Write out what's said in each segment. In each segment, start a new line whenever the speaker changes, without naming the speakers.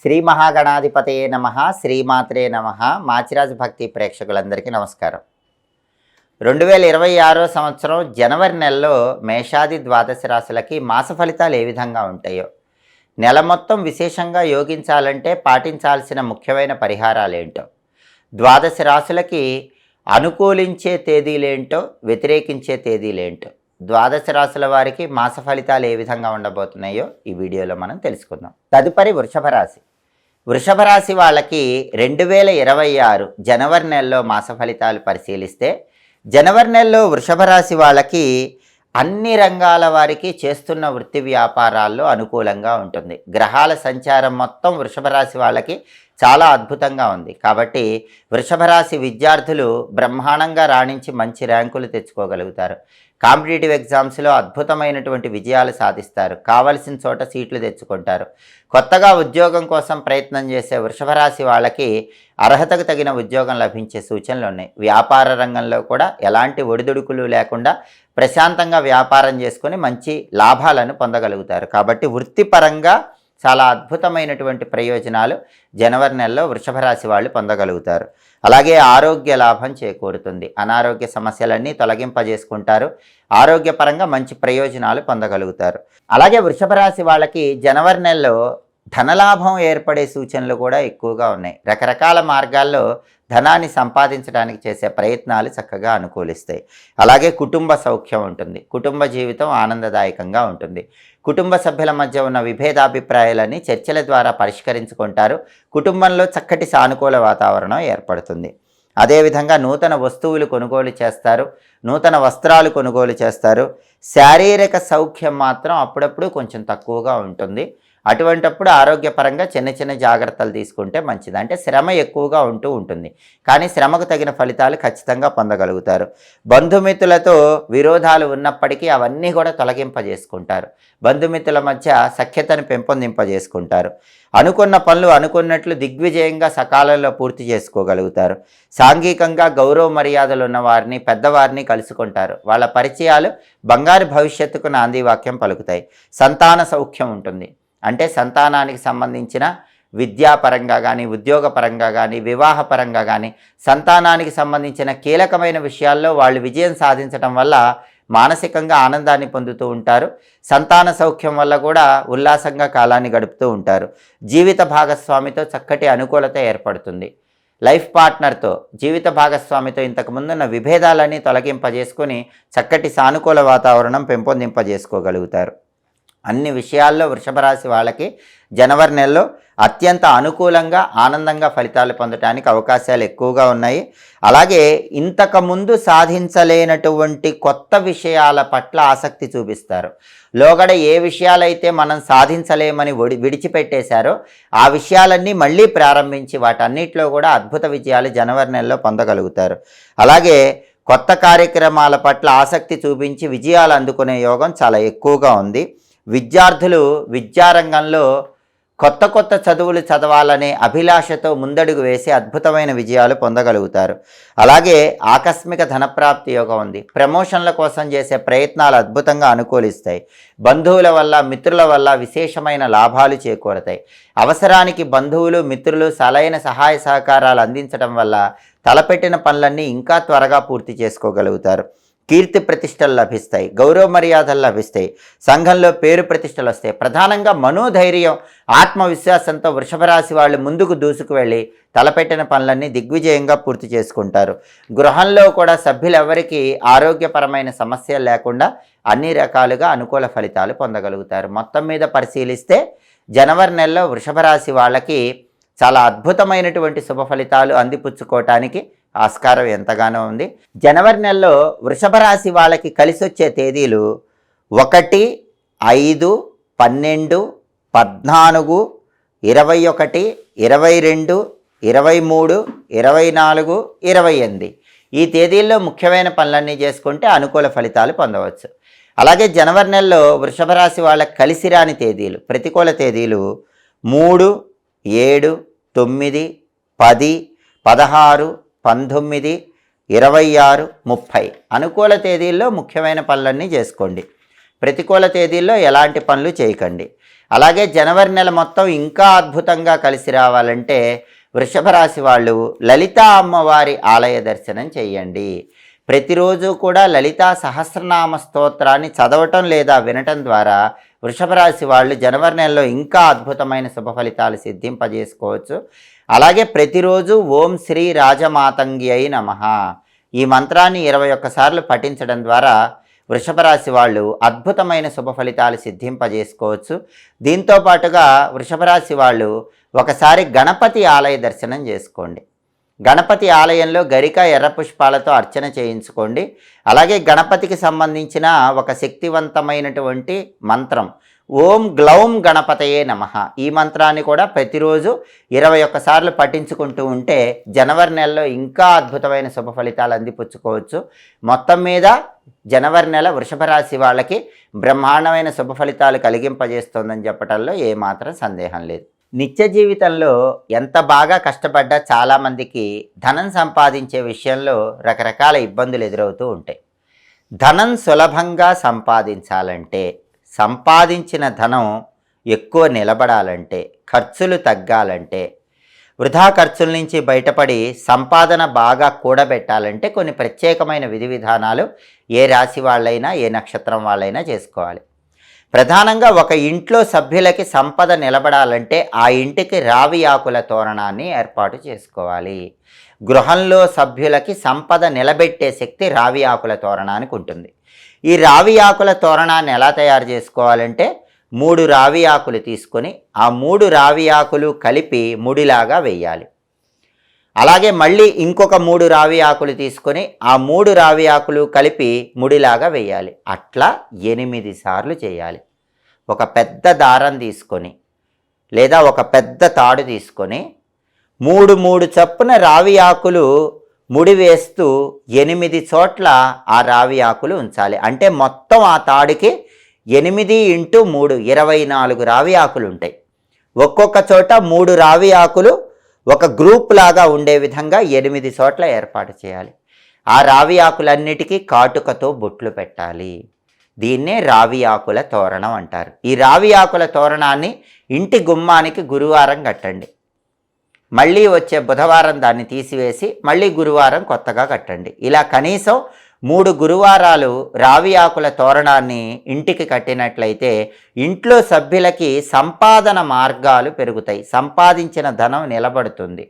శ్రీ మహాగణాధిపతయే నమః, శ్రీమాత్రే నమః. మాచిరాజు భక్తి ప్రేక్షకులందరికీ నమస్కారం. 2026 సంవత్సరం జనవరి నెలలో మేషాది ద్వాదశ రాశులకి మాస ఫలితాలు ఏ విధంగా ఉంటాయో, నెల మొత్తం విశేషంగా యోగించాలంటే పాటించాల్సిన ముఖ్యమైన పరిహారాలేంటో, ద్వాదశ రాశులకి అనుకూలించే తేదీలేంటో, వ్యతిరేకించే తేదీలేంటో, ద్వాదశ రాశుల వారికి మాస ఫలితాలు ఏ విధంగా ఉండబోతున్నాయో ఈ వీడియోలో మనం తెలుసుకుందాం. తదుపరి వృషభ రాశి. వృషభ రాశి వాళ్ళకి 2026 జనవరి నెలలో మాస ఫలితాలు పరిశీలిస్తే, జనవరి నెలలో వృషభ రాశి వాళ్ళకి అన్ని రంగాల వారికి చేస్తున్న వృత్తి వ్యాపారాల్లో అనుకూలంగా ఉంటుంది. గ్రహాల సంచారం మొత్తం వృషభ రాశి వాళ్ళకి చాలా అద్భుతంగా ఉంది. కాబట్టి వృషభ రాశి విద్యార్థులు బ్రహ్మాండంగా రాణించి మంచి ర్యాంకులు తెచ్చుకోగలుగుతారు. కాంపిటేటివ్ ఎగ్జామ్స్లో అద్భుతమైనటువంటి విజయాలు సాధిస్తారు. కావలసిన చోట సీట్లు తెచ్చుకుంటారు. కొత్తగా ఉద్యోగం కోసం ప్రయత్నం చేసే వృషభ రాశి వాళ్ళకి అర్హతకు తగిన ఉద్యోగం లభించే సూచనలు ఉన్నాయి. వ్యాపార రంగంలో కూడా ఎలాంటి ఒడిదుడుకులు లేకుండా ప్రశాంతంగా వ్యాపారం చేసుకొని మంచి లాభాలను పొందగలుగుతారు. కాబట్టి వృత్తిపరంగా చాలా అద్భుతమైనటువంటి ప్రయోజనాలు జనవరి నెలలో వృషభ రాశి వాళ్ళు పొందగలుగుతారు. అలాగే ఆరోగ్య లాభం చేకూరుతుంది. అనారోగ్య సమస్యలన్నీ తొలగింపజేసుకుంటారు. ఆరోగ్యపరంగా మంచి ప్రయోజనాలు పొందగలుగుతారు. అలాగే వృషభ రాశి వాళ్ళకి జనవరి నెలలో ధనలాభం ఏర్పడే సూచనలు కూడా ఎక్కువగా ఉన్నాయి. రకరకాల మార్గాల్లో ధనాన్ని సంపాదించడానికి చేసే ప్రయత్నాలు చక్కగా అనుకూలిస్తాయి. అలాగే కుటుంబ సౌఖ్యం ఉంటుంది. కుటుంబ జీవితం ఆనందదాయకంగా ఉంటుంది. కుటుంబ సభ్యుల మధ్య ఉన్న విభేదాభిప్రాయాలని చర్చల ద్వారా పరిష్కరించుకుంటారు. కుటుంబంలో చక్కటి సానుకూల వాతావరణం ఏర్పడుతుంది. అదేవిధంగా నూతన వస్తువులు కొనుగోలు చేస్తారు. నూతన వస్త్రాలు కొనుగోలు చేస్తారు. శారీరక సౌఖ్యం మాత్రం అప్పుడప్పుడు కొంచెం తక్కువగా ఉంటుంది. అటువంటప్పుడు ఆరోగ్యపరంగా చిన్న చిన్న జాగ్రత్తలు తీసుకుంటే మంచిది. అంటే శ్రమ ఎక్కువగా ఉంటుంది, కానీ శ్రమకు తగిన ఫలితాలు ఖచ్చితంగా పొందగలుగుతారు. బంధుమిత్రులతో విరోధాలు ఉన్నప్పటికీ అవన్నీ కూడా తొలగింపజేసుకుంటారు. బంధుమిత్రుల మధ్య సఖ్యతను పెంపొందింపజేసుకుంటారు. అనుకున్న పనులు అనుకున్నట్లు దిగ్విజయంగా సకాలంలో పూర్తి చేసుకోగలుగుతారు. సాంఘికంగా గౌరవ మర్యాదలు ఉన్న వారిని, పెద్దవారిని కలుసుకుంటారు. వాళ్ళ పరిచయాలు బంగారు భవిష్యత్తుకు నాంది వాక్యం పలుకుతాయి. సంతాన సౌఖ్యం ఉంటుంది. అంటే సంతానానికి సంబంధించిన విద్యాపరంగా కానీ, ఉద్యోగపరంగా కానీ, వివాహపరంగా కానీ, సంతానానికి సంబంధించిన కీలకమైన విషయాల్లో వాళ్ళు విజయం సాధించడం వల్ల మానసికంగా ఆనందాన్ని పొందుతూ ఉంటారు. సంతాన సౌఖ్యం వల్ల కూడా ఉల్లాసంగా కాలాన్ని గడుపుతూ ఉంటారు. జీవిత భాగస్వామితో చక్కటి అనుకూలత ఏర్పడుతుంది. లైఫ్ పార్ట్నర్తో, జీవిత భాగస్వామితో ఇంతకుముందున్న విభేదాలన్నీ తొలగింపజేసుకొని చక్కటి సానుకూల వాతావరణం పెంపొందింపజేసుకోగలుగుతారు. అన్ని విషయాల్లో వృషభ రాశి వాళ్ళకి జనవరి నెలలో అత్యంత అనుకూలంగా, ఆనందంగా ఫలితాలు పొందడానికి అవకాశాలు ఎక్కువగా ఉన్నాయి. అలాగే ఇంతకుముందు సాధించలేనటువంటి కొత్త విషయాల పట్ల ఆసక్తి చూపిస్తారు. లోగడ ఏ విషయాలైతే మనం సాధించలేమని విడిచిపెట్టేశారో ఆ విషయాలన్నీ మళ్ళీ ప్రారంభించి వాటన్నిటిలో కూడా అద్భుత విజయాలు జనవరి నెలలో పొందగలుగుతారు. అలాగే కొత్త కార్యక్రమాల పట్ల ఆసక్తి చూపించి విజయాలు అందుకునే యోగం చాలా ఎక్కువగా ఉంది. విద్యార్థులు విద్యారంగంలో కొత్త కొత్త చదువులు చదవాలనే అభిలాషతో ముందడుగు వేసి అద్భుతమైన విజయాలు పొందగలుగుతారు. అలాగే ఆకస్మిక ధనప్రాప్తి యోగం ఉంది. ప్రమోషన్ల కోసం చేసే ప్రయత్నాలు అద్భుతంగా అనుకూలిస్తాయి. బంధువుల వల్ల, మిత్రుల వల్ల విశేషమైన లాభాలు చేకూరతాయి. అవసరానికి బంధువులు, మిత్రులు సరైన సహాయ సహకారాలు అందించడం వల్ల తలపెట్టిన పనులన్నీ ఇంకా త్వరగా పూర్తి చేసుకోగలుగుతారు. కీర్తి ప్రతిష్టలు లభిస్తాయి. గౌరవ మర్యాదలు లభిస్తాయి. సంఘంలో పేరు ప్రతిష్టలు వస్తాయి. ప్రధానంగా మనోధైర్యం, ఆత్మవిశ్వాసంతో వృషభ రాశి వాళ్ళు ముందుకు దూసుకు వెళ్ళి తలపెట్టిన పనులన్నీ దిగ్విజయంగా పూర్తి చేసుకుంటారు. గృహంలో కూడా సభ్యులెవరికి ఆరోగ్యపరమైన సమస్యలు లేకుండా అన్ని రకాలుగా అనుకూల ఫలితాలు పొందగలుగుతారు. మొత్తం మీద పరిశీలిస్తే జనవరి నెలలో వృషభ రాశి వాళ్ళకి చాలా అద్భుతమైనటువంటి శుభ ఫలితాలు అందిపుచ్చుకోవటానికి ఆస్కారం ఎంతగానో ఉంది. జనవరి నెలలో వృషభ రాశి వాళ్ళకి కలిసి వచ్చే తేదీలు 1, 5, 12, 14, 21, 22, 23, 24, 28. ఈ తేదీల్లో ముఖ్యమైన పనులన్నీ చేసుకుంటే అనుకూల ఫలితాలు పొందవచ్చు. అలాగే జనవరి నెలలో వృషభ రాశి వాళ్ళకి కలిసి రాని తేదీలు, ప్రతికూల తేదీలు 3, 7, 9, 10, 16, 19, 26, 30. అనుకూల తేదీల్లో ముఖ్యమైన పనులన్నీ చేసుకోండి. ప్రతికూల తేదీల్లో ఎలాంటి పనులు చేయకండి. అలాగే జనవరి నెల మొత్తం ఇంకా అద్భుతంగా కలిసి రావాలంటే వృషభ రాశి వాళ్ళు లలితా అమ్మవారి ఆలయ దర్శనం చేయండి. ప్రతిరోజు కూడా లలితా సహస్రనామ స్తోత్రాన్ని చదవటం లేదా వినటం ద్వారా వృషభ రాశి వాళ్ళు జనవరి నెలలో ఇంకా అద్భుతమైన శుభ ఫలితాలు సిద్ధింపజేసుకోవచ్చు. అలాగే ప్రతిరోజు ఓం శ్రీ రాజమాతంగి అయి నమః ఈ మంత్రాన్ని 21 సార్లు పఠించడం ద్వారా వృషభ రాశి వాళ్ళు అద్భుతమైన శుభ ఫలితాలు సిద్ధింపజేసుకోవచ్చు. దీంతో పాటుగా వృషభ రాశి వాళ్ళు ఒకసారి గణపతి ఆలయ దర్శనం చేసుకోండి. గణపతి ఆలయంలో గరిక ఎర్ర పుష్పాలతో అర్చన చేయించుకోండి. అలాగే గణపతికి సంబంధించిన ఒక శక్తివంతమైనటువంటి మంత్రం ఓం గ్లౌం గణపతయే నమః ఈ మంత్రాన్ని కూడా ప్రతిరోజు 21 సార్లు పఠించుకుంటూ ఉంటే జనవరి నెలలో ఇంకా అద్భుతమైన శుభ ఫలితాలు అందిపుచ్చుకోవచ్చు. మొత్తం మీద జనవరి నెల వృషభ రాశి వాళ్ళకి బ్రహ్మాండమైన శుభ ఫలితాలు కలిగింపజేస్తోందని చెప్పడంలో ఏమాత్రం సందేహం లేదు. నిత్య జీవితంలో ఎంత బాగా కష్టపడ్డా చాలామందికి ధనం సంపాదించే విషయంలో రకరకాల ఇబ్బందులు ఎదురవుతూ ఉంటాయి. ధనం సులభంగా సంపాదించాలంటే, సంపాదించిన ధనం ఎక్కువ నిలబడాలంటే, ఖర్చులు తగ్గాలంటే, వృధా ఖర్చుల నుంచి బయటపడి సంపాదన బాగా కూడబెట్టాలంటే కొన్ని ప్రత్యేకమైన విధి విధానాలు ఏ రాశి వాళ్ళైనా ఏ నక్షత్రం వాళ్ళైనా చేసుకోవాలి. ప్రధానంగా ఒక ఇంట్లో సభ్యులకి సంపద నిలబడాలంటే ఆ ఇంటికి రావి ఆకుల తోరణాన్ని ఏర్పాటు చేసుకోవాలి. గృహంలో సభ్యులకి సంపద నిలబెట్టే శక్తి రావి ఆకుల తోరణానికి ఉంటుంది. ఈ రావి ఆకుల తోరణాన్ని ఎలా తయారు చేసుకోవాలంటే 3 రావి ఆకులు తీసుకొని ఆ 3 రావి ఆకులు కలిపి ముడిలాగా వేయాలి. అలాగే మళ్ళీ ఇంకొక 3 రావి ఆకులు తీసుకొని ఆ 3 రావి ఆకులు కలిపి ముడిలాగా వేయాలి. అట్లా 8 సార్లు చేయాలి. ఒక పెద్ద దారం తీసుకొని లేదా ఒక పెద్ద తాడు తీసుకొని 3 చొప్పున రావి ఆకులు ముడి వేస్తూ 8 చోట్ల ఆ రావి ఆకులు ఉంచాలి. అంటే మొత్తం ఆ తాడుకి 8 × 3 24 రావి ఆకులు ఉంటాయి. ఒక్కొక్క చోట 3 రావి ఆకులు ఒక గ్రూప్ లాగా ఉండే విధంగా 8 చోట్ల ఏర్పాటు చేయాలి. ఆ రావి ఆకులన్నిటికీ కాటుకతో బొట్లు పెట్టాలి. దీన్నే రావి ఆకుల తోరణం అంటారు. ఈ రావి ఆకుల తోరణాన్ని ఇంటి గుమ్మానికి గురువారం కట్టండి. మళ్ళీ వచ్చే బుధవారం దాన్ని తీసివేసి మళ్ళీ గురువారం కొత్తగా కట్టండి. ఇలా కనీసం 3 గురువారాలు రావి ఆకుల తోరణాన్ని ఇంటికి కట్టినట్లయితే ఇంట్లో సభ్యులకి సంపాదన మార్గాలు పెరుగుతాయి. సంపాదించిన ధనం నిలబడుతుంది.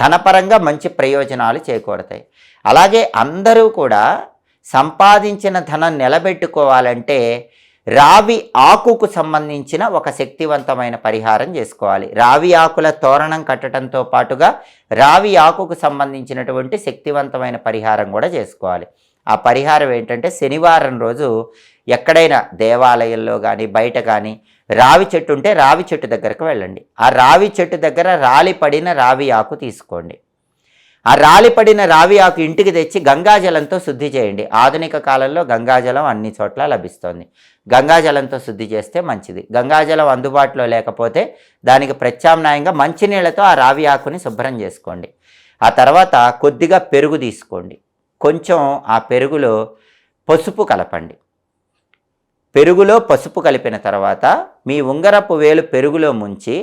ధనపరంగా మంచి ప్రయోజనాలు చేకూరతాయి. అలాగే అందరూ కూడా సంపాదించిన ధనం నిలబెట్టుకోవాలంటే రావి ఆకుకు సంబంధించిన ఒక శక్తివంతమైన పరిహారం చేసుకోవాలి. రావి ఆకుల తోరణం కట్టడంతో పాటుగా రావి ఆకుకు సంబంధించినటువంటి శక్తివంతమైన పరిహారం కూడా చేసుకోవాలి. ఆ పరిహారం ఏంటంటే శనివారం రోజు ఎక్కడైనా దేవాలయంలో కానీ బయట కానీ రావి చెట్టు ఉంటే రావి చెట్టు దగ్గరకు వెళ్ళండి. ఆ రావి చెట్టు దగ్గర రాలి పడిన రావి ఆకు తీసుకోండి. ఆ రాలి పడిన రావి ఆకు ఇంటికి తెచ్చి గంగాజలంతో శుద్ధి చేయండి. ఆధునిక కాలంలో గంగాజలం అన్ని చోట్ల లభిస్తుంది. గంగాజలంతో శుద్ధి చేస్తే మంచిది. గంగాజలం అందుబాటులో లేకపోతే దానికి ప్రత్యామ్నాయంగా మంచినీళ్ళతో ఆ రావి ఆకుని శుభ్రం చేసుకోండి. ఆ తర్వాత కొద్దిగా పెరుగు తీసుకోండి. కొంచెం ఆ పెరుగులో పసుపు కలపండి. పెరుగులో పసుపు కలిపిన తర్వాత మీ ఉంగరపు వేలు పెరుగులో ముంచి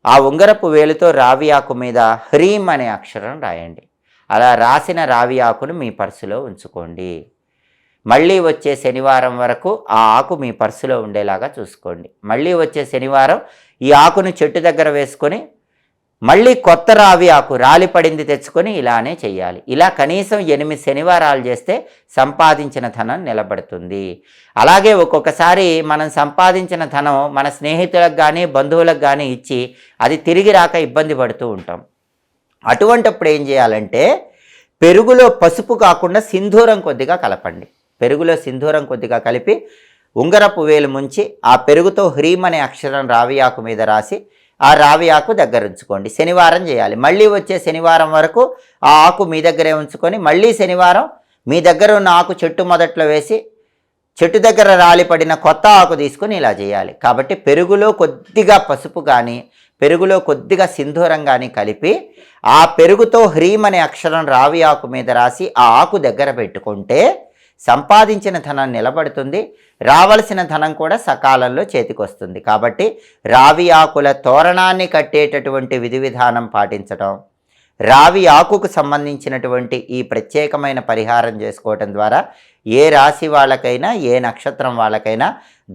ఆ ఉంగరపు వేలుతో రావి ఆకు మీద హ్రీం అనే అక్షరం రాయండి. అలా రాసిన రావి ఆకును మీ పర్సులో ఉంచుకోండి. మళ్ళీ వచ్చే శనివారం వరకు ఆ ఆకు మీ పర్సులో ఉండేలాగా చూసుకోండి. మళ్ళీ వచ్చే శనివారం ఈ ఆకును చెట్టు దగ్గర వేసుకొని మళ్ళీ కొత్త రావి ఆకు రాలి పడింది తెచ్చుకొని ఇలానే చేయాలి. ఇలా కనీసం 8 శనివారాలు చేస్తే సంపాదించిన ధనం నిలబడుతుంది. అలాగే ఒక్కొక్కసారి మనం సంపాదించిన ధనం మన స్నేహితులకు కానీ బంధువులకు కానీ ఇచ్చి అది తిరిగి రాక ఇబ్బంది పడుతూ ఉంటాం. అటువంటప్పుడు ఏం చేయాలంటే పెరుగులో పసుపు కాకుండా సింధూరం కొద్దిగా కలపండి. పెరుగులో సింధూరం కొద్దిగా కలిపి ఉంగరపు వేలు ముంచి ఆ పెరుగుతో హ్రీం అనే అక్షరం రావి ఆకు మీద రాసి ఆ రావి ఆకు దగ్గర ఉంచుకోండి. శనివారం చేయాలి. మళ్ళీ వచ్చే శనివారం వరకు ఆ ఆకు మీ దగ్గరే ఉంచుకొని మళ్ళీ శనివారం మీ దగ్గర ఉన్న ఆకు చెట్టు మొదట్లో వేసి చెట్టు దగ్గర రాలిపడిన కొత్త ఆకు తీసుకొని ఇలా చేయాలి. కాబట్టి పెరుగులో కొద్దిగా పసుపు కానీ పెరుగులో కొద్దిగా సింధూరం కానీ కలిపి ఆ పెరుగుతో హ్రీం అనే అక్షరం రావి ఆకు మీద రాసి ఆ ఆకు దగ్గర పెట్టుకుంటే సంపాదించిన ధనం నిలబడుతుంది, రావలసిన ధనం కూడా సకాలంలో చేతికొస్తుంది. కాబట్టి రావి ఆకుల తోరణాన్ని కట్టేటటువంటి విధి విధానం పాటించడం, రావి ఆకుకు సంబంధించినటువంటి ఈ ప్రత్యేకమైన పరిహారం చేసుకోవటం ద్వారా ఏ రాశి వాళ్ళకైనా ఏ నక్షత్రం వాళ్ళకైనా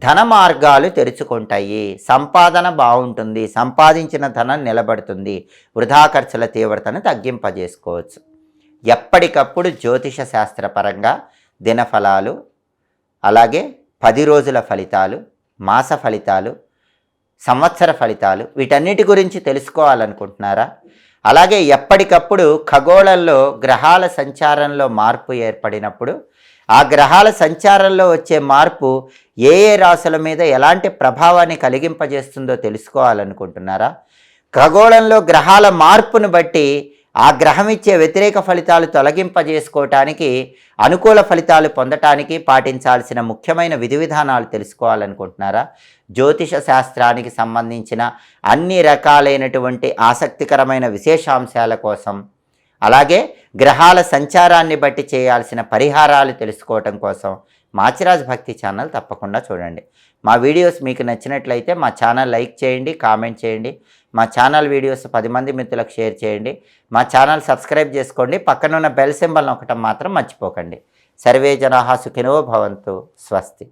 ధన మార్గాలు తెరుచుకుంటాయి, సంపాదన బాగుంటుంది, సంపాదించిన ధనం నిలబడుతుంది, వృధా ఖర్చుల తీవ్రతను తగ్గింపజేసుకోవచ్చు. ఎప్పటికప్పుడు జ్యోతిష శాస్త్రపరంగా దినఫలాలు, అలాగే 10 రోజుల ఫలితాలు, మాస ఫలితాలు, సంవత్సర ఫలితాలు వీటన్నిటి గురించి తెలుసుకోవాలనుకుంటున్నారా? అలాగే ఎప్పటికప్పుడు ఖగోళంలో గ్రహాల సంచారంలో మార్పు ఏర్పడినప్పుడు ఆ గ్రహాల సంచారంలో వచ్చే మార్పు ఏ ఏ రాశుల మీద ఎలాంటి ప్రభావాన్ని కలిగింపజేస్తుందో తెలుసుకోవాలనుకుంటున్నారా? ఖగోళంలో గ్రహాల మార్పును బట్టి ఆ గ్రహం ఇచ్చే వ్యతిరేక ఫలితాలు తొలగింపజేసుకోవటానికి, అనుకూల ఫలితాలు పొందటానికి పాటించాల్సిన ముఖ్యమైన విధి విధానాలు తెలుసుకోవాలనుకుంటున్నారా? జ్యోతిష శాస్త్రానికి సంబంధించిన అన్ని రకాలైనటువంటి ఆసక్తికరమైన విశేషాంశాల కోసం, అలాగే గ్రహాల సంచారాన్ని బట్టి చేయాల్సిన పరిహారాలు తెలుసుకోవటం కోసం మాచిరాజ్ భక్తి ఛానల్ తప్పకుండా చూడండి. మా వీడియోస్ మీకు నచ్చినట్లయితే మా ఛానల్ లైక్ చేయండి, కామెంట్ చేయండి. మా ఛానల్ వీడియోస్ 10 మంది మిత్రులకు షేర్ చేయండి. మా ఛానల్ సబ్స్క్రైబ్ చేసుకోండి. పక్కనున్న బెల్ సింబల్ నొక్కటం మాత్రం మర్చిపోకండి. సర్వే జనాః సుఖినో భవంతు. స్వస్తి.